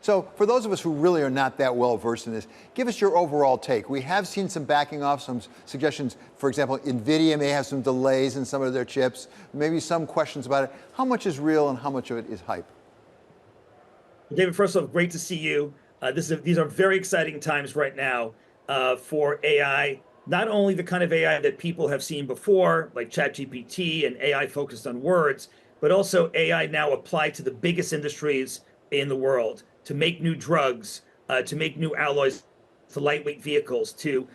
So for those of us who really are not that well versed in this, give us your overall take. We have seen some backing off, some suggestions. For example, NVIDIA may have some delays in some of their chips, maybe some questions about it. How much is real and how much of it is hype? David, first of all, great to see you. These are very exciting times right now for AI. Not only the kind of AI that people have seen before, like ChatGPT and AI focused on words, but also AI now applied to the biggest industries in the world to make new drugs, to make new alloys to lightweight vehicles, to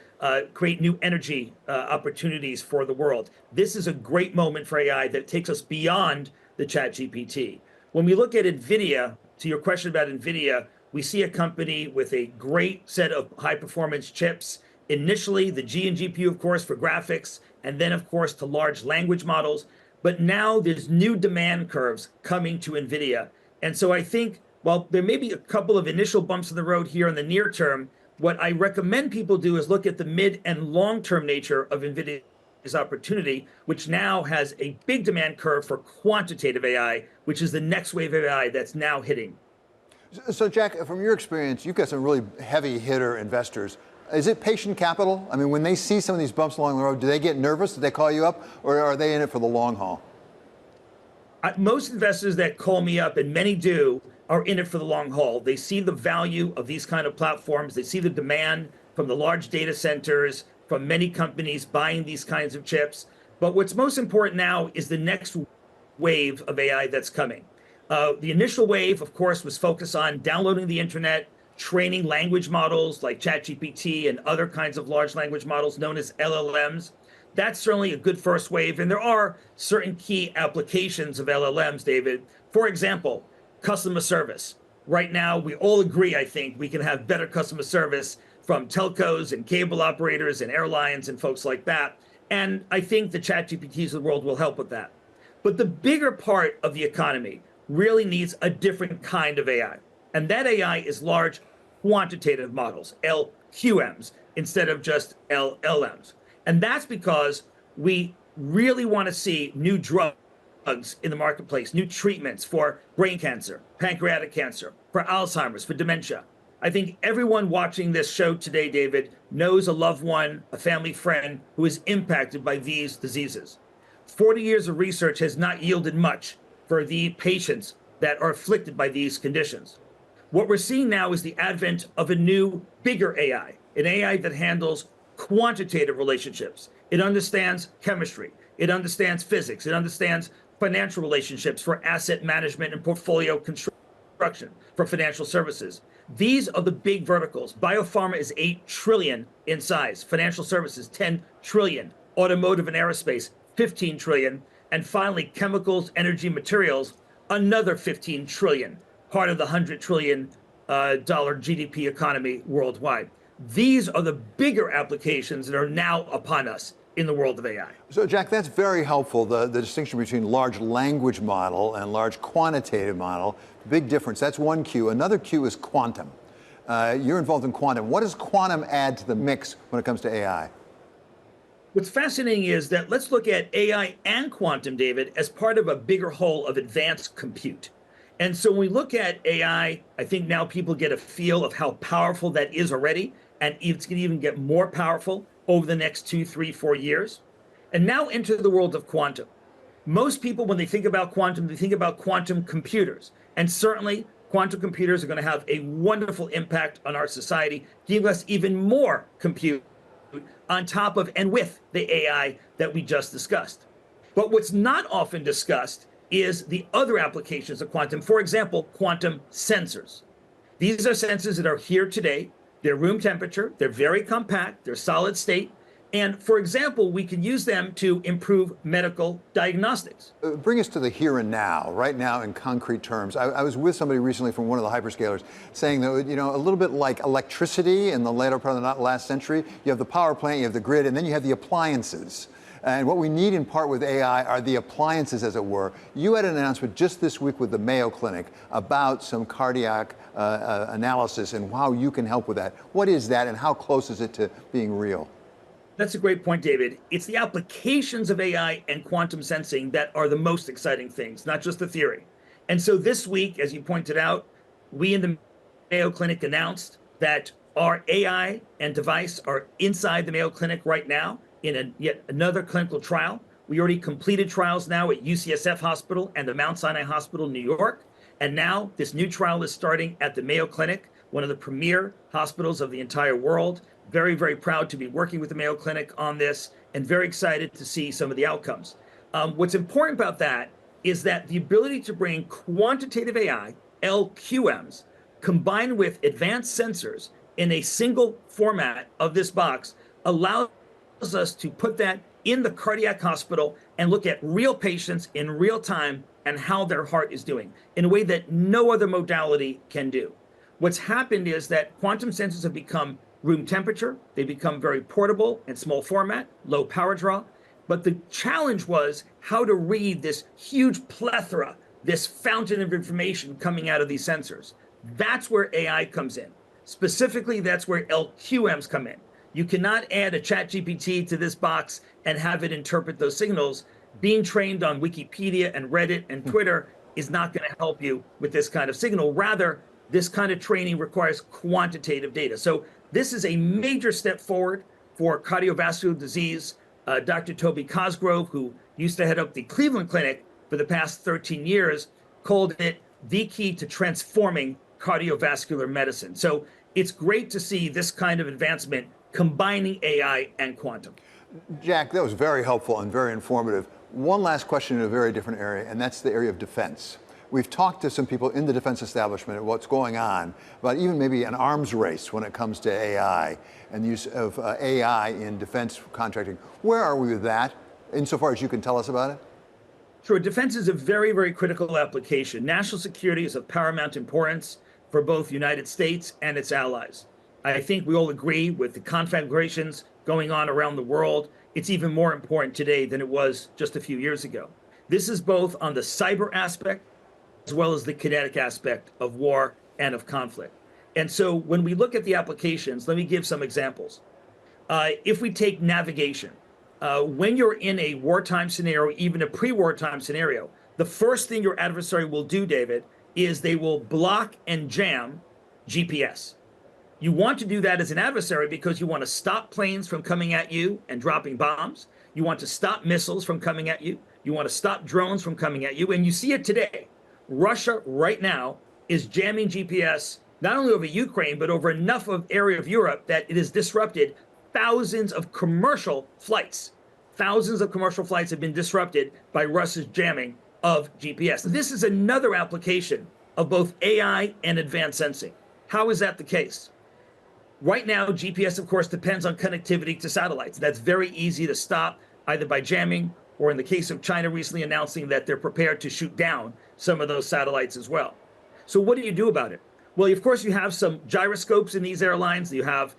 create new energy opportunities for the world. This is a great moment for AI that takes us beyond the ChatGPT. When we look at NVIDIA, to your question about NVIDIA, we see a company with a great set of high performance chips. Initially, the G and GPU, of course, for graphics, and then, of course, to large language models. But now there's new demand curves coming to NVIDIA. And so I think, while there may be a couple of initial bumps in the road here in the near term, what I recommend people do is look at the mid and long-term nature of NVIDIA's opportunity, which now has a big demand curve for quantitative AI, which is the next wave of AI that's now hitting. So Jack, from your experience, you've got some really heavy hitter investors. Is it patient capital? I mean, when they see some of these bumps along the road, do they get nervous? Do they call you up, or are they in it for the long haul? Most investors that call me up, and many do, are in it for the long haul. They see the value of these kind of platforms. They see the demand from the large data centers, from many companies buying these kinds of chips. But what's most important now is the next wave of AI that's coming. The initial wave, of course, was focused on downloading the internet, training language models like ChatGPT and other kinds of large language models known as LLMs. That's certainly a good first wave. And there are certain key applications of LLMs, David. For example, customer service. Right now, we all agree, I think, we can have better customer service from telcos and cable operators and airlines and folks like that. And I think the ChatGPTs of the world will help with that. But the bigger part of the economy really needs a different kind of AI. And that AI is large quantitative models, LQMs, instead of just LLMs. And that's because we really want to see new drugs in the marketplace, new treatments for brain cancer, pancreatic cancer, for Alzheimer's, for dementia. I think everyone watching this show today, David, knows a loved one, a family friend who is impacted by these diseases. 40 years of research has not yielded much for the patients that are afflicted by these conditions. What we're seeing now is the advent of a new, bigger AI, an AI that handles quantitative relationships. It understands chemistry. It understands physics. It understands financial relationships for asset management and portfolio construction for financial services. These are the big verticals. Biopharma is 8 trillion in size. Financial services, 10 trillion. Automotive and aerospace, 15 trillion. And finally, chemicals, energy, materials, another 15 trillion, part of the $100 trillion GDP economy worldwide. These are the bigger applications that are now upon us in the world of AI. So Jack, that's very helpful, the distinction between large language model and large quantitative model. Big difference. That's one Q. Another Q is quantum. You're involved in quantum. What does quantum add to the mix when it comes to AI? What's fascinating is that let's look at AI and quantum, David, as part of a bigger whole of advanced compute. And so when we look at AI, I think now people get a feel of how powerful that is already, and it's going to even get more powerful over the next 2, 3, 4 years. And now enter the world of quantum. Most people, when they think about quantum, they think about quantum computers. And certainly, quantum computers are going to have a wonderful impact on our society, giving us even more compute on top of and with the AI that we just discussed. But what's not often discussed is the other applications of quantum. For example, quantum sensors. These are sensors that are here today. They're room temperature, they're very compact, they're solid state. And for example, we can use them to improve medical diagnostics. Bring us to the here and now, right now in concrete terms. I was with somebody recently from one of the hyperscalers saying that, you know, a little bit like electricity in the later part of the last century, you have the power plant, you have the grid, and then you have the appliances. And what we need in part with AI are the appliances, as it were. You had an announcement just this week with the Mayo Clinic about some cardiac analysis and how you can help with that. What is that and how close is it to being real? That's a great point, David. It's the applications of AI and quantum sensing that are the most exciting things, not just the theory. And so this week, as you pointed out, we in the Mayo Clinic announced that our AI and device are inside the Mayo Clinic right now in yet another clinical trial. We already completed trials now at UCSF Hospital and the Mount Sinai Hospital in New York. And now this new trial is starting at the Mayo Clinic, one of the premier hospitals of the entire world. Very, very proud to be working with the Mayo Clinic on this and very excited to see some of the outcomes. What's important about that is that the ability to bring quantitative AI, LQMs, combined with advanced sensors in a single format of this box allows us to put that in the cardiac hospital and look at real patients in real time and how their heart is doing in a way that no other modality can do. What's happened is that quantum sensors have become room temperature. They become very portable and small format, low power draw. But the challenge was how to read this huge plethora, this fountain of information coming out of these sensors. That's where AI comes in. Specifically, that's where LQMs come in. You cannot add a ChatGPT to this box and have it interpret those signals. Being trained on Wikipedia and Reddit and Twitter is not going to help you with this kind of signal. Rather, this kind of training requires quantitative data. So this is a major step forward for cardiovascular disease. Dr. Toby Cosgrove, who used to head up the Cleveland Clinic for the past 13 years, called it the key to transforming cardiovascular medicine. So it's great to see this kind of advancement combining AI and quantum. Jack, that was very helpful and very informative. One last question in a very different area, and that's the area of defense. We've talked to some people in the defense establishment about what's going on, about even maybe an arms race when it comes to AI and the use of AI in defense contracting. Where are we with that, insofar as you can tell us about it? Sure, defense is a very, very critical application. National security is of paramount importance for both the United States and its allies. I think we all agree with the conflagrations going on around the world. It's even more important today than it was just a few years ago. This is both on the cyber aspect as well as the kinetic aspect of war and of conflict. And so when we look at the applications, let me give some examples. If we take navigation, when you're in a wartime scenario, even a pre-wartime scenario, the first thing your adversary will do, David, is they will block and jam GPS. You want to do that as an adversary because you want to stop planes from coming at you and dropping bombs. You want to stop missiles from coming at you. You want to stop drones from coming at you. And you see it today. Russia right now is jamming GPS, not only over Ukraine, but over enough of area of Europe that it has disrupted thousands of commercial flights. Thousands of commercial flights have been disrupted by Russia's jamming of GPS. This is another application of both AI and advanced sensing. How is that the case? Right now, GPS, of course, depends on connectivity to satellites. That's very easy to stop, either by jamming or in the case of China recently announcing that they're prepared to shoot down some of those satellites as well. So what do you do about it? Well, of course, you have some gyroscopes in these airlines. You have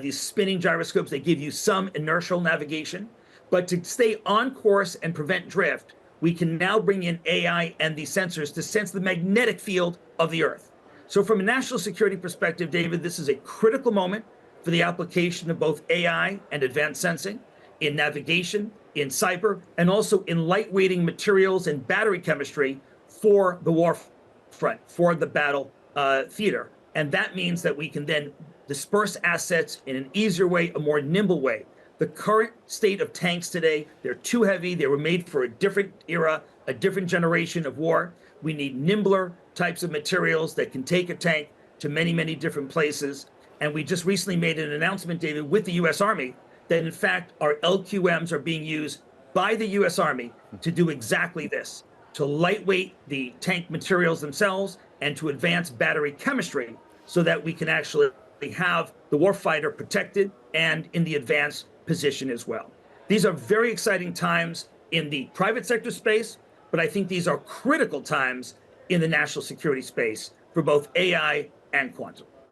these spinning gyroscopes that give you some inertial navigation. But to stay on course and prevent drift, we can now bring in AI and these sensors to sense the magnetic field of the Earth. So from a national security perspective, David, this is a critical moment for the application of both AI and advanced sensing in navigation, in cyber, and also in lightweighting materials and battery chemistry for the war front, for the battle theater. And that means that we can then disperse assets in an easier way, a more nimble way. The current state of tanks today, they're too heavy. They were made for a different era, a different generation of war. We need nimbler types of materials that can take a tank to many, many different places. And we just recently made an announcement, David, with the US Army that in fact our LQMs are being used by the US Army to do exactly this, to lightweight the tank materials themselves and to advance battery chemistry so that we can actually have the warfighter protected and in the advanced position as well. These are very exciting times in the private sector space, but I think these are critical times in the national security space for both AI and quantum.